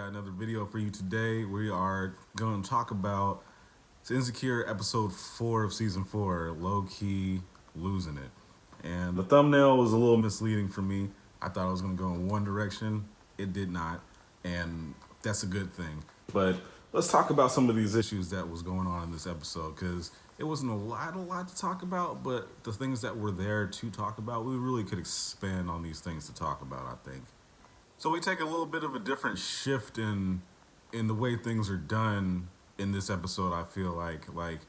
got another video for you today. We are going to talk about Insecure episode 4 of season 4, Lowkey losing it. And the thumbnail was a little misleading for me. I thought I was going to go in one direction. It did not. And that's a good thing. But let's talk about some of these issues that was going on in this episode, because it wasn't a lot to talk about, but the things that were there to talk about, we really could expand on these things to talk about, I think. So we take a little bit of a different shift in the way things are done in this episode. I feel like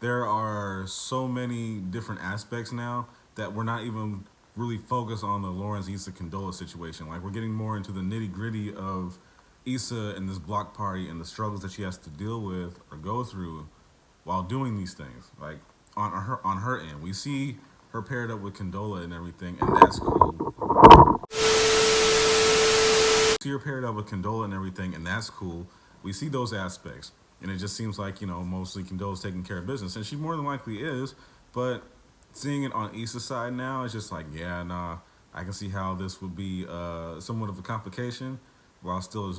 there are so many different aspects now that we're not even really focused on the Lawrence Issa Condola situation. Like, we're getting more into the nitty gritty of Issa and this block party and the struggles that she has to deal with or go through while doing these things. Like, on her end, we see her paired up with Condola and everything, and that's cool. See her paired up with Condola and everything, and that's cool. We see those aspects, and it just seems like, mostly Condola's taking care of business, and she more than likely is. But seeing it on Issa's side now, it's just like, yeah, nah, I can see how this would be somewhat of a complication, while still,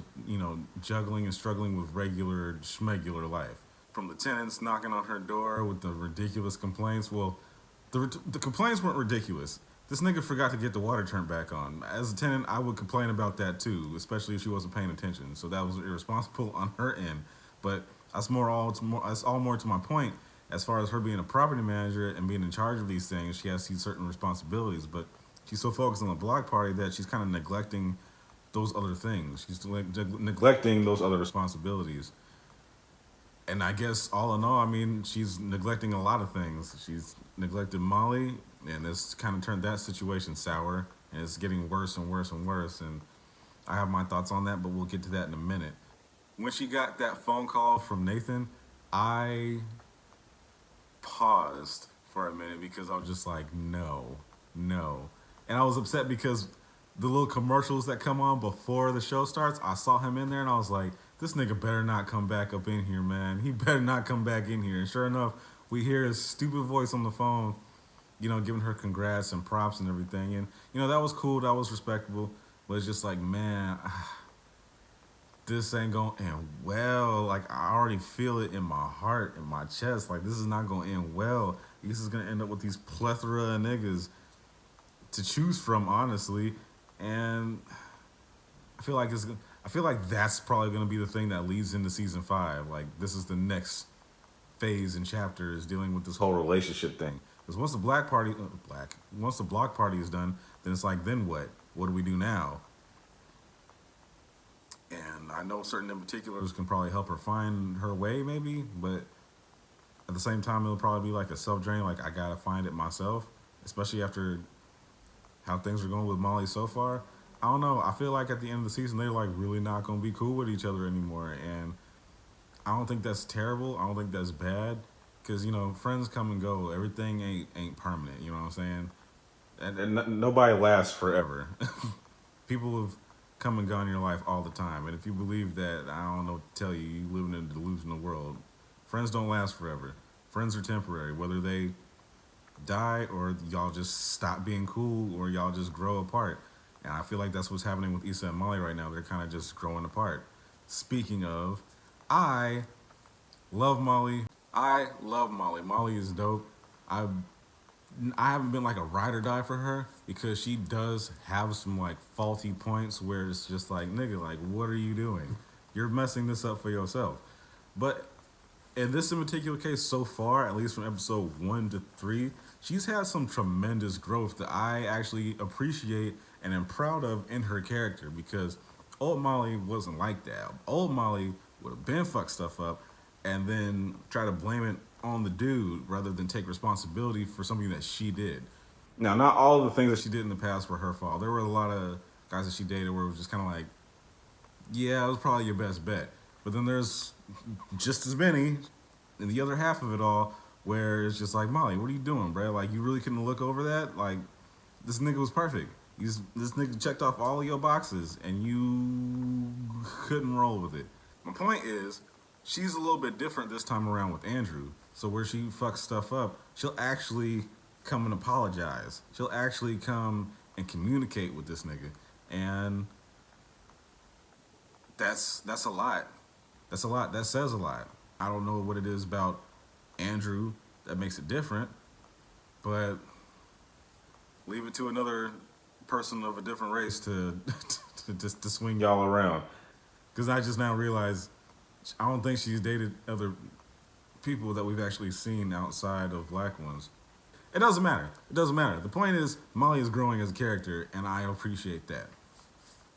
juggling and struggling with regular schmegular life. From the tenants knocking on her door with the ridiculous complaints. Well, the complaints weren't ridiculous. This nigga forgot to get the water turned back on. As a tenant, I would complain about that too, especially if she wasn't paying attention. So that was irresponsible on her end. But that's all more to my point. As far as her being a property manager and being in charge of these things, she has these certain responsibilities. But she's so focused on the block party that she's kind of neglecting those other things. She's neglecting those other responsibilities. And I guess all in all, I mean, she's neglecting a lot of things. She's neglected Molly, and it's kind of turned that situation sour, and it's getting worse and worse and worse. And I have my thoughts on that, but we'll get to that in a minute. When she got that phone call from Nathan, I paused for a minute because I was just like, no. And I was upset because the little commercials that come on before the show starts, I saw him in there, and I was like, this nigga better not come back up in here, man. He better not come back in here. And sure enough, we hear his stupid voice on the phone, giving her congrats and props and everything. And, that was cool. That was respectable. But it's just like, man, this ain't going to end well. Like, I already feel it in my heart, in my chest. Like, this is not going to end well. This is going to end up with these plethora of niggas to choose from, honestly. And I feel like that's probably going to be the thing that leads into season 5. Like, this is the next phase and chapter, is dealing with this whole relationship thing. Because once the block party is done, then it's like, then what? What do we do now? And I know certain in particulars can probably help her find her way, maybe, but at the same time, it'll probably be like a self-drain. Like, I gotta find it myself, especially after how things are going with Molly so far. I don't know. I feel like at the end of the season, they're like really not going to be cool with each other anymore. And I don't think that's terrible. I don't think that's bad. Because, friends come and go. Everything ain't permanent. You know what I'm saying? And nobody lasts forever. People have come and gone in your life all the time. And if you believe that, I don't know what to tell you. You live in a delusional world. Friends don't last forever. Friends are temporary. Whether they die or y'all just stop being cool or y'all just grow apart. And I feel like that's what's happening with Issa and Molly right now. They're kind of just growing apart. Speaking of, I love Molly. Molly is dope. I haven't been like a ride or die for her because she does have some like faulty points where it's just like, nigga, like, what are you doing? You're messing this up for yourself. But in this in particular case, so far, at least from episode 1 to 3, she's had some tremendous growth that I actually appreciate and am proud of in her character, because old Molly wasn't like that. Old Molly would have been fucked stuff up and then try to blame it on the dude rather than take responsibility for something that she did. Now, not all of the things that she did in the past were her fault. There were a lot of guys that she dated where it was just kind of like, yeah, it was probably your best bet. But then there's just as many in the other half of it all where it's just like, Molly, what are you doing, bro? Like, you really couldn't look over that? Like, this nigga was perfect. This nigga checked off all of your boxes, and you couldn't roll with it. My point is, she's a little bit different this time around with Andrew. So where she fucks stuff up, she'll actually come and apologize. She'll actually come and communicate with this nigga. And that's a lot. That's a lot. That says a lot. I don't know what it is about Andrew that makes it different, but leave it to another person of a different race to to swing y'all around. Because I just now realized I don't think she's dated other people that we've actually seen outside of black ones. It doesn't matter. It doesn't matter. The point is, Molly is growing as a character, and I appreciate that.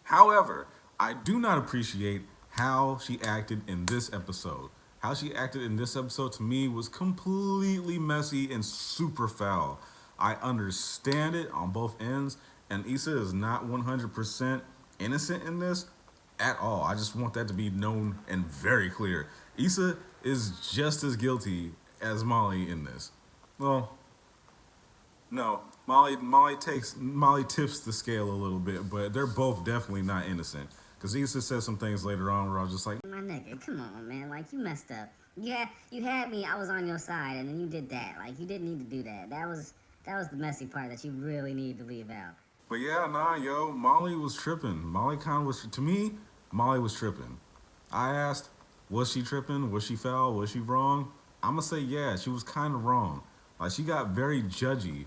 However, I do not appreciate how she acted in this episode. How she acted in this episode to me was completely messy and super foul. I understand it on both ends, and Issa is not 100% innocent in this at all. I just want that to be known and very clear. Issa is just as guilty as Molly in this. Well, no, Molly tips the scale a little bit, but they're both definitely not innocent. Because Issa says some things later on where I was just like, my nigga, come on, man. Like, you messed up. Yeah, you had me. I was on your side, and then you did that. Like, you didn't need to do that. That was the messy part that you really need to leave out. but yeah, nah, yo, Molly was tripping. Molly kind of was, to me, Molly was tripping. I asked, was she tripping? Was she foul? Was she wrong? I'm going to say, yeah, she was kind of wrong. Like, she got very judgy.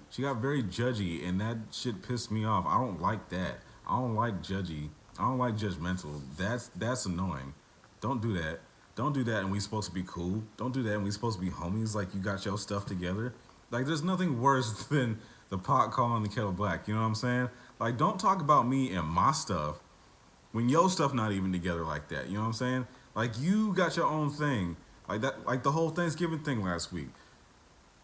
And that shit pissed me off. I don't like that. I don't like judgy. I don't like judgmental. That's annoying. Don't do that. Don't do that and we supposed to be cool. Don't do that and we supposed to be homies like you got your stuff together. Like, there's nothing worse than the pot calling the kettle black. You know what I'm saying? Like, don't talk about me and my stuff when your stuff not even together like that. You know what I'm saying? Like, you got your own thing. Like that, like the whole Thanksgiving thing last week.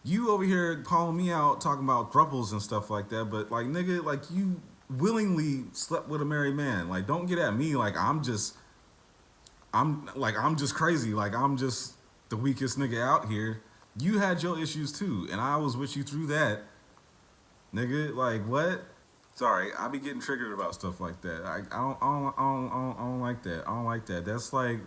You over here calling me out talking about thruples and stuff like that, but like, nigga, like, you willingly slept with a married man. Like, don't get at me like I'm just crazy. Like, I'm just the weakest nigga out here. You had your issues too, and I was with you through that, nigga. Like, what? Sorry, I be getting triggered about stuff like that. I don't like that. I don't like that. That's like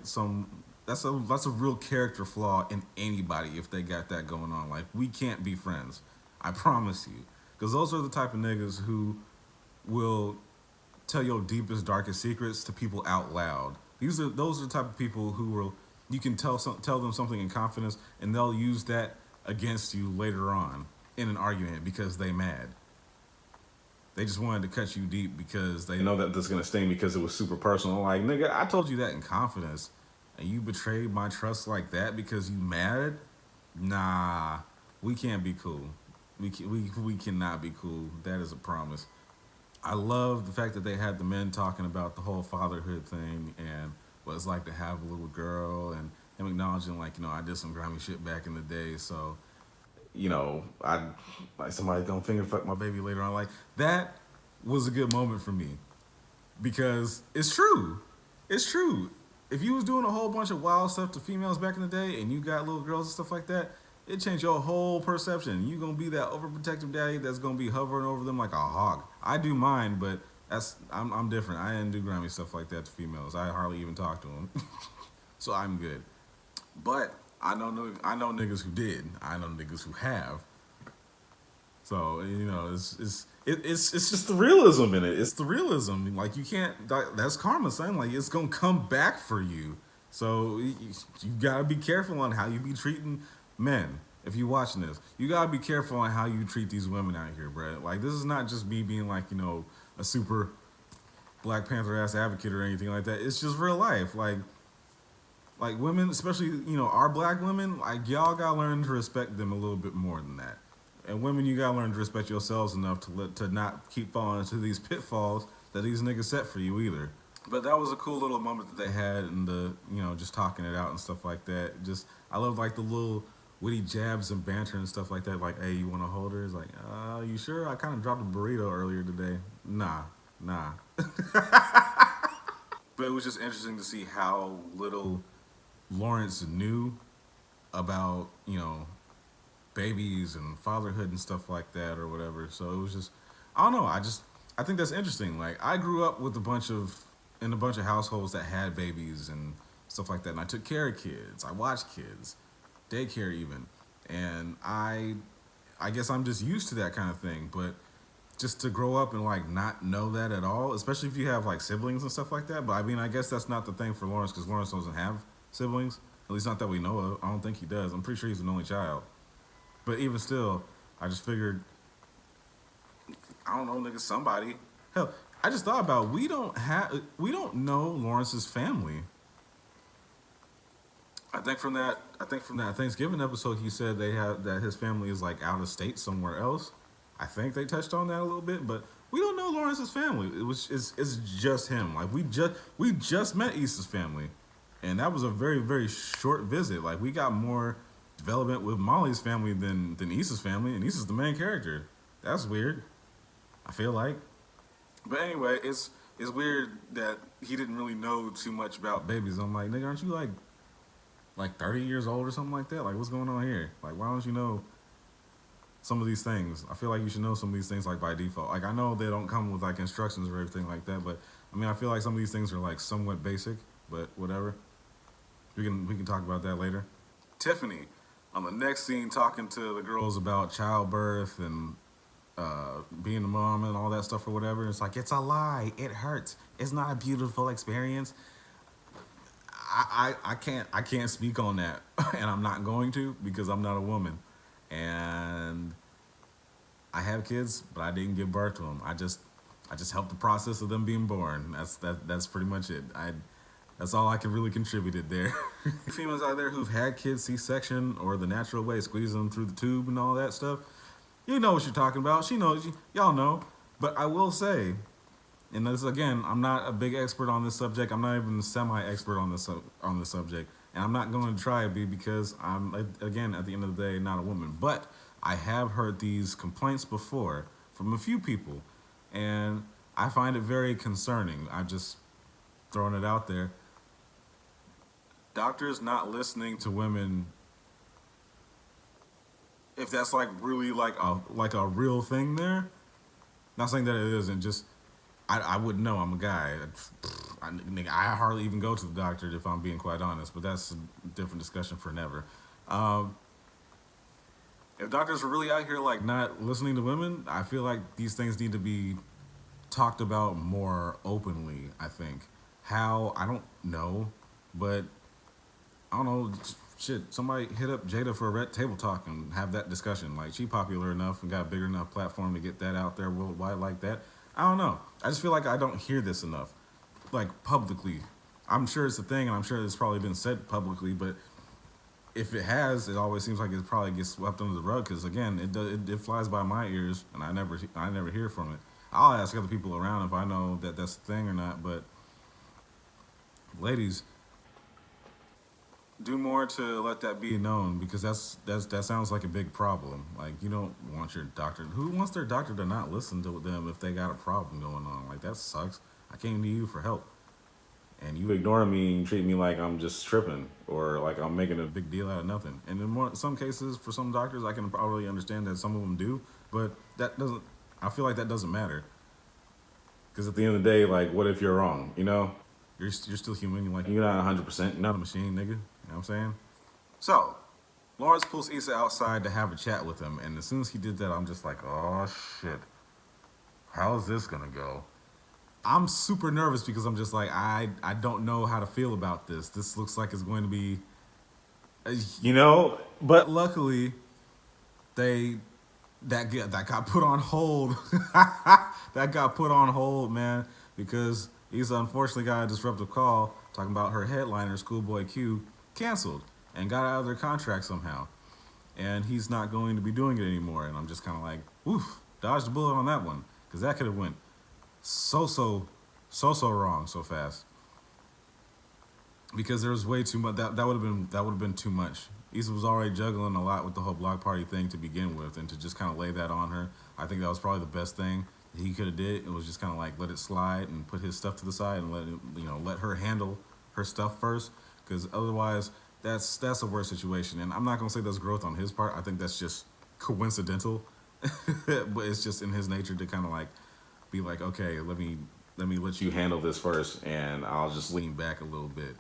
that's a real character flaw in anybody if they got that going on. Like, we can't be friends. I promise you, because those are the type of niggas who will tell your deepest, darkest secrets to people out loud. Those are the type of people who will, you can tell them something in confidence, and they'll use that against you later on in an argument because they mad. They just wanted to cut you deep because they know that this is gonna sting because it was super personal. Like, nigga, I told you that in confidence, and you betrayed my trust like that because you mad? Nah, we can't be cool. We cannot be cool. That is a promise. I love the fact that they had the men talking about the whole fatherhood thing and what it's like to have a little girl, and him acknowledging, like, you know, I did some grimy shit back in the day, so, you know, I like somebody gonna finger fuck my baby later on. Like, that was a good moment for me because it's true. It's true. If you was doing a whole bunch of wild stuff to females back in the day and you got little girls and stuff like that, it changed your whole perception. You gonna be that overprotective daddy that's gonna be hovering over them like a hawk. I do mine, but I'm different. I didn't do grimy stuff like that to females. I hardly even talk to them, so I'm good. But I know niggas who did. I know niggas who have. So, you know, it's just the realism in it. It's the realism. Like, you can't. That's karma, son. Like, it's gonna come back for you. So you gotta be careful on how you be treating men. If you watching this, you gotta be careful on how you treat these women out here, bro. Like, this is not just me being like, you know, a super Black Panther ass advocate or anything like that. It's just real life. Like women, especially, you know, our black women, like, y'all gotta learn to respect them a little bit more than that. And women, you gotta learn to respect yourselves enough to not keep falling into these pitfalls that these niggas set for you either. But that was a cool little moment that they had in the, you know, just talking it out and stuff like that. Just, I love, like, the little witty jabs and banter and stuff like that. Like, hey, you want to hold her? It's like, you sure? I kind of dropped a burrito earlier today. Nah. But it was just interesting to see how little Lawrence knew about, you know, babies and fatherhood and stuff like that or whatever. So it was just, I don't know. I think that's interesting. Like, I grew up with in a bunch of households that had babies and stuff like that. And I took care of kids. I watched kids, daycare even. And I guess I'm just used to that kind of thing. But just to grow up and like not know that at all, especially if you have like siblings and stuff like that. But I mean, I guess that's not the thing for Lawrence because Lawrence doesn't have siblings. At least not that we know of. I don't think he does. I'm pretty sure he's an only child. But even still, I just figured, I don't know, nigga, somebody. Hell, I just thought about we don't know Lawrence's family. I think from that Thanksgiving episode he said they have that his family is like out of state somewhere else. I think they touched on that a little bit, but we don't know Lawrence's family. It's just him. Like we just met Issa's family. And that was a very, very short visit. Like we got more development with Molly's family than Issa's family, and Issa's the main character. That's weird. I feel like. But anyway, it's weird that he didn't really know too much about babies. I'm like, nigga, aren't you like 30 years old or something like that? Like, what's going on here? Like, why don't you know some of these things? I feel like you should know some of these things like by default. Like, I know they don't come with like instructions or everything like that, but I mean, I feel like some of these things are like somewhat basic, but whatever. We can talk about that later. Tiffany, on the next scene, talking to the girls about childbirth and being a mom and all that stuff or whatever. It's like, it's a lie. It hurts. It's not a beautiful experience. I can't speak on that, and I'm not going to because I'm not a woman, and I have kids, but I didn't give birth to them. I just helped the process of them being born. That's pretty much it. That's all I can really contribute there. Females out there who've had kids C-section or the natural way, squeeze them through the tube and all that stuff. You know what you're talking about. She knows. Y'all know. But I will say, and this again, I'm not a big expert on this subject. I'm not even semi-expert on this subject, and I'm not going to try to be because I'm, again, at the end of the day, not a woman. But I have heard these complaints before from a few people, and I find it very concerning. I'm just throwing it out there. Doctors not listening to women, if that's like really like a real thing there. Not saying that it isn't, just I wouldn't know. I'm a guy. I hardly even go to the doctor if I'm being quite honest, but that's a different discussion for never. If doctors are really out here like not listening to women, I feel like these things need to be talked about more openly, I think. How, I don't know, but I don't know, shit, somebody hit up Jada for a red table talk and have that discussion. Like, she popular enough and got a big enough platform to get that out there worldwide like that. I don't know. I just feel like I don't hear this enough, like, publicly. I'm sure it's a thing, and I'm sure it's probably been said publicly, but if it has, it always seems like it probably gets swept under the rug, because, again, it flies by my ears, and I never hear from it. I'll ask other people around if I know that that's the thing or not, but ladies, do more to let that be known, because that sounds like a big problem. Like, you don't want your doctor. Who wants their doctor to not listen to them if they got a problem going on? Like, that sucks. I came to you for help, and you ignore me and treat me like I'm just tripping or like I'm making a big deal out of nothing. And in some cases, for some doctors, I can probably understand that some of them do, but that doesn't. I feel like that doesn't matter, because at the end of the day, like, what if you're wrong? You know, you're still human. You're not 100%. You're not a machine, nigga. You know what I'm saying? So, Lawrence pulls Issa outside to have a chat with him, and as soon as he did that, I'm just like, oh shit, how is this gonna go? I'm super nervous because I'm just like, I don't know how to feel about this. This looks like it's going to be, but luckily, that got put on hold. That got put on hold, man, because Issa unfortunately got a disruptive call talking about her headliner, Schoolboy Q, canceled and got out of their contract somehow, and he's not going to be doing it anymore. And I'm just kind of like, oof, dodged a bullet on that one, because that could have went so wrong so fast, because there was way too much. That would have been too much. Issa was already juggling a lot with the whole block party thing to begin with, and to just kind of lay that on her, I think that was probably the best thing that he could have did. It was just kind of like let it slide and put his stuff to the side and let her handle her stuff first, because otherwise that's a worse situation. And I'm not gonna say that's growth on his part. I think that's just coincidental, but it's just in his nature to kind of like be like, okay, let me let you handle this first, and I'll just lean back a little bit.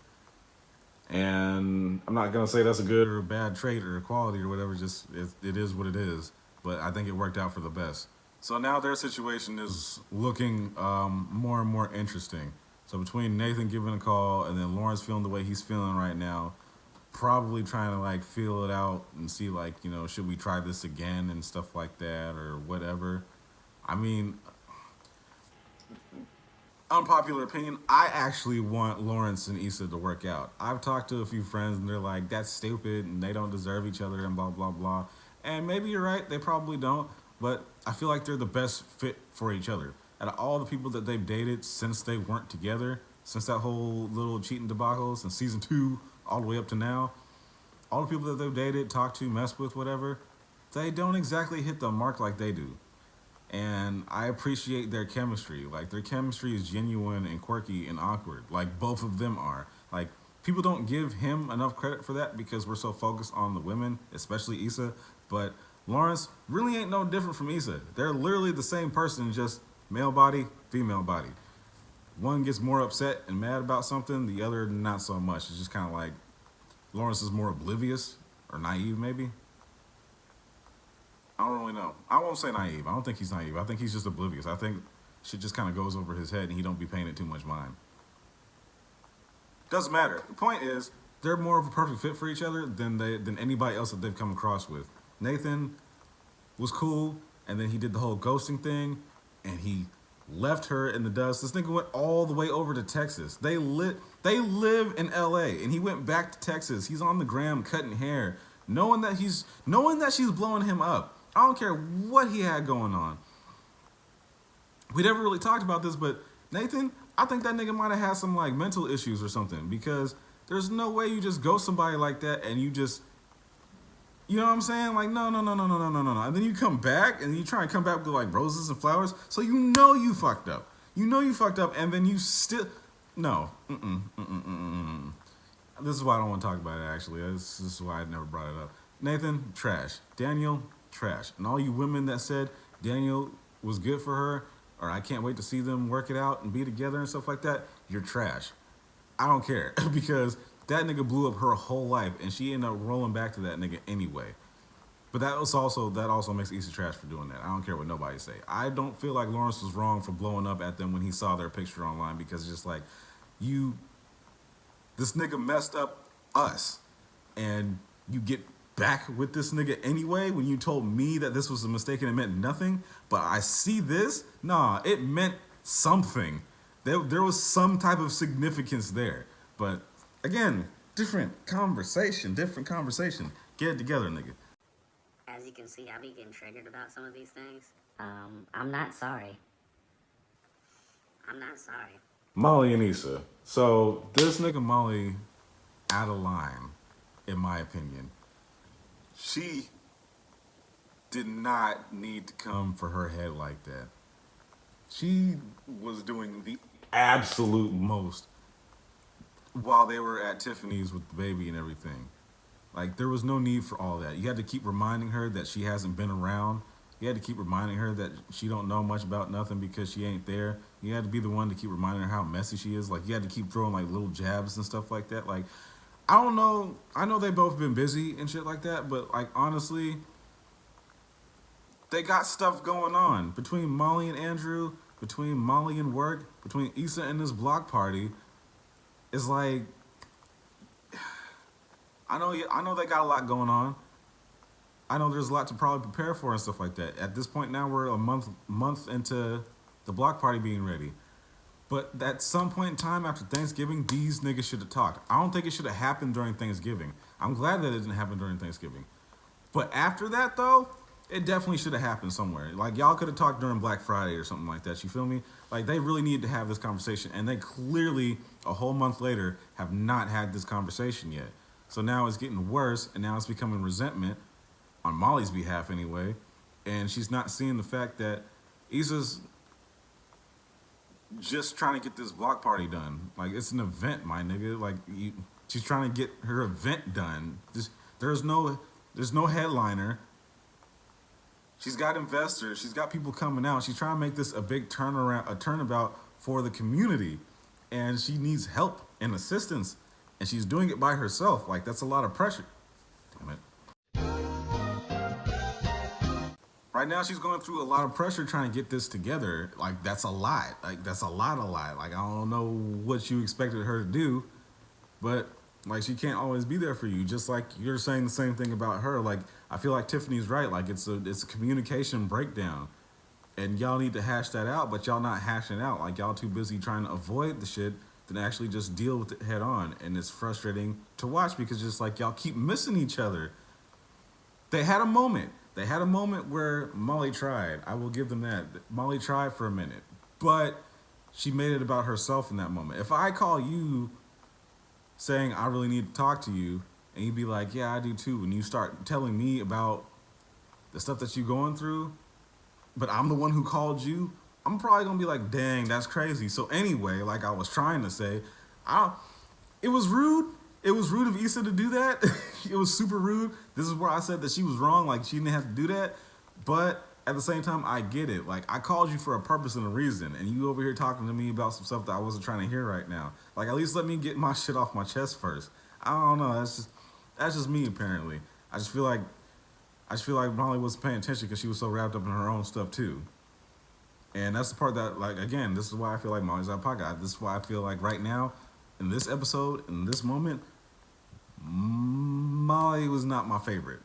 And I'm not gonna say that's a good or a bad trait or a quality or whatever. Just it is what it is. But I think it worked out for the best. So now their situation is looking more and more interesting. So between Nathan giving a call and then Lawrence feeling the way he's feeling right now, probably trying to like feel it out and see like, you know, should we try this again and stuff like that or whatever. I mean, unpopular opinion, I actually want Lawrence and Issa to work out. I've talked to a few friends and they're like, that's stupid and they don't deserve each other and blah, blah, blah. And maybe you're right, they probably don't, but I feel like they're the best fit for each other. Out of all the people that they've dated since they weren't together, since that whole little cheating debacle, since season 2 all the way up to now, all the people that they've dated, talked to, messed with, whatever, they don't exactly hit the mark like they do. And I appreciate their chemistry. Like their chemistry is genuine and quirky and awkward. Like both of them are. Like people don't give him enough credit for that because we're so focused on the women, especially Issa. But Lawrence really ain't no different from Issa. They're literally the same person, just male body, female body. One gets more upset and mad about something, the other not so much. It's just kind of like Lawrence is more oblivious or naive, maybe. I don't really know. I won't say naive. I don't think he's naive. I think he's just oblivious. I think shit just kind of goes over his head and he don't be paying it too much mind. Doesn't matter. The point is, they're more of a perfect fit for each other than anybody else that they've come across with. Nathan was cool, and then he did the whole ghosting thing, and he left her in the dust. This nigga went all the way over to Texas. They live in LA, and he went back to Texas. He's on the gram cutting hair, knowing that she's blowing him up. I don't care what he had going on. We never really talked about this, but Nathan, I think that nigga might have had some like mental issues or something, because there's no way you just ghost somebody like that and you just, you know what I'm saying? Like, no. And then you come back and you try and come back with like roses and flowers. So you know you fucked up. You know you fucked up, and then you still, no. This is why I don't want to talk about it, actually. This is why I never brought it up. Nathan, trash. Daniel, trash. And all you women that said Daniel was good for her, or I can't wait to see them work it out and be together and stuff like that, you're trash. I don't care, because that nigga blew up her whole life and she ended up rolling back to that nigga anyway. But that also makes Issa trash for doing that. I don't care what nobody say. I don't feel like Lawrence was wrong for blowing up at them when he saw their picture online, because it's just like, this nigga messed up us, and you get back with this nigga anyway when you told me that this was a mistake and it meant nothing. But I see this, nah, it meant something. There was some type of significance there. But again, different conversation. Get it together, nigga. As you can see, I be getting triggered about some of these things. I'm not sorry. Molly and Issa. So this nigga Molly out of line, in my opinion. She did not need to come for her head like that. She was doing the absolute most while they were at Tiffany's with the baby and everything. Like, there was no need for all that. You had to keep reminding her that she hasn't been around. You had to keep reminding her that she don't know much about nothing because she ain't there. You had to be the one to keep reminding her how messy she is. Like, you had to keep throwing like little jabs and stuff like that. Like, I don't know. I know they both been busy and shit like that, but like, honestly, they got stuff going on between Molly and Andrew, between Molly and work, between Issa and this block party. It's like, I know they got a lot going on. I know there's a lot to probably prepare for and stuff like that. At this point now, we're a month into the block party being ready. But at some point in time after Thanksgiving, these niggas should have talked. I don't think it should have happened during Thanksgiving. I'm glad that it didn't happen during Thanksgiving. But after that, though, it definitely should have happened somewhere. Like, y'all could have talked during Black Friday or something like that. You feel me? Like, they really needed to have this conversation. And they clearly, a whole month later, have not had this conversation yet. So now it's getting worse, and now it's becoming resentment, on Molly's behalf anyway. And she's not seeing the fact that Issa's just trying to get this block party done. Like, it's an event, my nigga. Like, she's trying to get her event done. There's no headliner. She's got investors. She's got people coming out. She's trying to make this a big turnabout for the community. And she needs help and assistance. And she's doing it by herself. Like, that's a lot of pressure. Damn it. Right now, she's going through a lot of pressure trying to get this together. Like, that's a lot. Like, that's a lot. Like, I don't know what you expected her to do, but like, she can't always be there for you. Just like you're saying the same thing about her. Like, I feel like Tiffany's right. Like, it's a communication breakdown, and y'all need to hash that out. But y'all not hashing it out. Like, y'all too busy trying to avoid the shit than actually just deal with it head on. And it's frustrating to watch because just like y'all keep missing each other. They had a moment. They had a moment where Molly tried. I will give them that. Molly tried for a minute, but she made it about herself in that moment. If I call you saying I really need to talk to you, and you'd be like, "Yeah, I do too," and you start telling me about the stuff that you're going through, but I'm the one who called you, I'm probably gonna be like, "Dang, that's crazy." So anyway, like I was trying to say, I it was rude. It was rude of Issa to do that. It was super rude. This is where I said that she was wrong. Like, she didn't have to do that. But at the same time, I get it. Like, I called you for a purpose and a reason, and you over here talking to me about some stuff that I wasn't trying to hear right now. Like, at least let me get my shit off my chest first. I don't know. That's just me apparently. I just feel like Molly wasn't paying attention because she was so wrapped up in her own stuff too. And that's the part that, like, again, this is why I feel like Molly's out of pocket. This is why I feel like right now, in this episode, in this moment, Molly was not my favorite.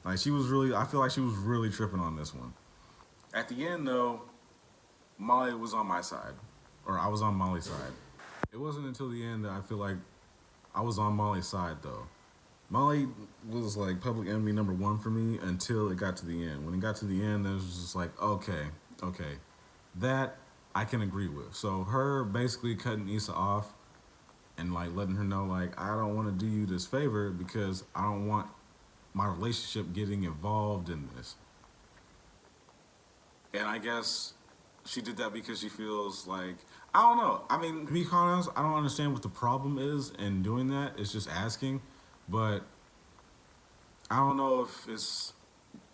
Like, I feel like she was really tripping on this one. At the end, though, Molly was on my side, or I was on Molly's side. It wasn't until the end that I feel like I was on Molly's side, though. Molly was like public enemy number one for me until it got to the end. When it got to the end, it was just like, okay, that I can agree with. So her basically cutting Issa off and like letting her know, like, I don't want to do you this favor because I don't want my relationship getting involved in this. And I guess she did that because she feels like, I don't know. I mean, to be honest, I don't understand what the problem is in doing that. It's just asking, but I don't know if it's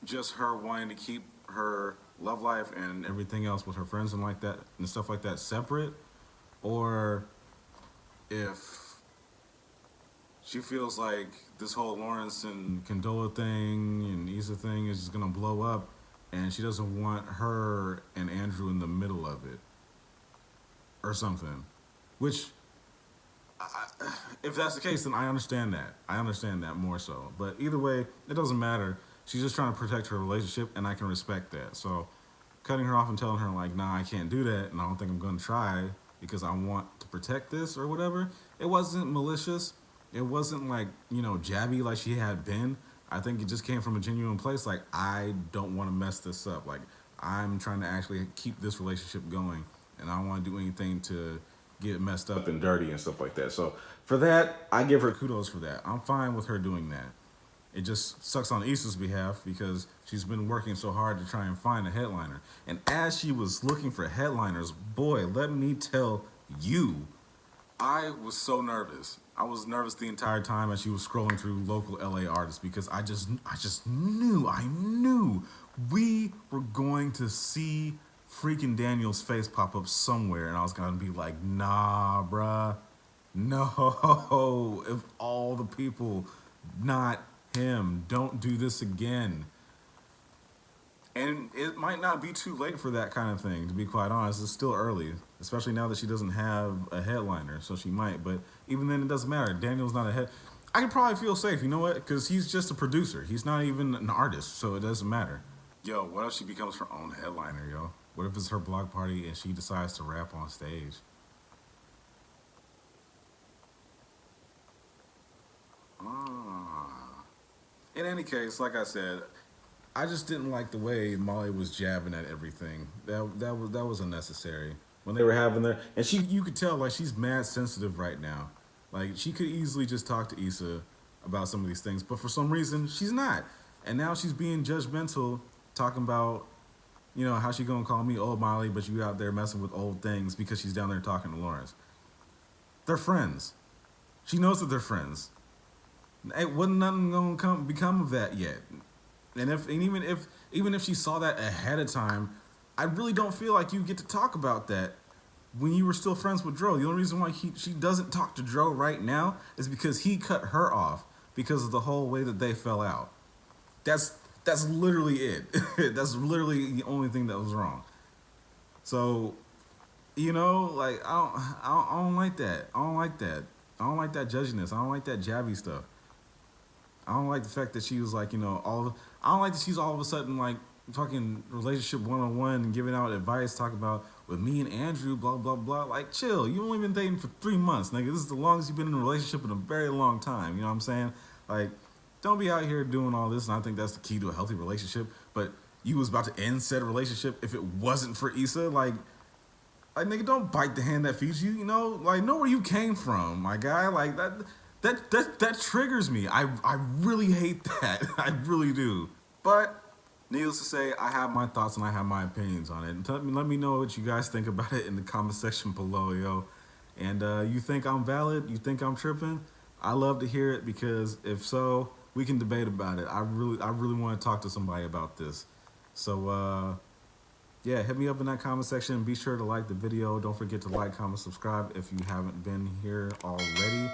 just her wanting to keep her love life and everything else with her friends and like that and stuff like that separate, or if she feels like this whole Lawrence and Condola thing and Issa thing is just gonna blow up, and she doesn't want her and Andrew in the middle of it, or something. Which, if that's the case, then I understand that. I understand that more so. But either way, it doesn't matter. She's just trying to protect her relationship, and I can respect that. So, cutting her off and telling her, like, nah, I can't do that, and I don't think I'm going to try because I want to protect this or whatever, it wasn't malicious. It wasn't, like, jabby like she had been. I think it just came from a genuine place. Like, I don't want to mess this up. Like, I'm trying to actually keep this relationship going, and I don't want to do anything to get messed up and dirty and stuff like that. So, for that, I give her kudos for that. I'm fine with her doing that. It just sucks on Issa's behalf because she's been working so hard to try and find a headliner. And as she was looking for headliners, boy, let me tell you, I was so nervous. I was nervous the entire time as she was scrolling through local LA artists because I knew we were going to see freaking Daniel's face pop up somewhere, and I was gonna be like, nah, bruh, no, of all the people, not him. Don't do this again. And it might not be too late for that kind of thing, to be quite honest. It's still early, especially now that she doesn't have a headliner, so she might. But even then, it doesn't matter. Daniel's not a head. I could probably feel safe, you know what? Because he's just a producer. He's not even an artist, so it doesn't matter. Yo, what if she becomes her own headliner, yo? What if it's her block party and she decides to rap on stage? In any case, like I said, I just didn't like the way Molly was jabbing at everything. That was unnecessary. When they were having their, and you could tell, like, she's mad sensitive right now. Like, she could easily just talk to Issa about some of these things, but for some reason she's not. And now she's being judgmental, talking about, how she gonna call me old Molly, but you out there messing with old things because she's down there talking to Lawrence. They're friends. She knows that they're friends. It wasn't nothing gonna become of that yet. And even if she saw that ahead of time, I really don't feel like you get to talk about that when you were still friends with Dro. The only reason why she doesn't talk to Dro right now is because he cut her off because of the whole way that they fell out. That's That's literally it. That's literally the only thing that was wrong. So, you know, like I don't like that. I don't like that. I don't like that judginess. I don't like that jabby stuff. I don't like the fact that she was like, you know, I don't like that she's all of a sudden like talking relationship 101 and giving out advice, talking about with me and Andrew, blah blah blah. Like, chill. You only been dating for 3 months, nigga. This is the longest you've been in a relationship in a very long time. You know what I'm saying? Like, don't be out here doing all this. And I think that's the key to a healthy relationship. But you was about to end said relationship if it wasn't for Issa. Like nigga, don't bite the hand that feeds you. You know where you came from, my guy. Like that triggers me. I really hate that. I really do. But needless to say, I have my thoughts and I have my opinions on it. And let me know what you guys think about it in the comment section below, yo. And you think I'm valid? You think I'm tripping? I love to hear it because if so, we can debate about it. I really want to talk to somebody about this. So yeah, hit me up in that comment section. Be sure to like the video. Don't forget to like, comment, subscribe if you haven't been here already,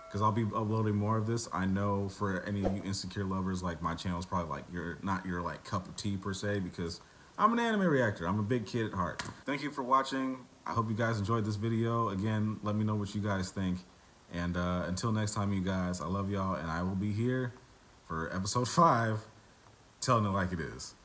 because I'll be uploading more of this. I know for any of you insecure lovers, like my channel is probably like not your like cup of tea per se, because I'm an anime reactor. I'm a big kid at heart. Thank you for watching. I hope you guys enjoyed this video. Again, let me know what you guys think. And until next time, you guys, I love y'all, and I will be here for episode 5, telling it like it is.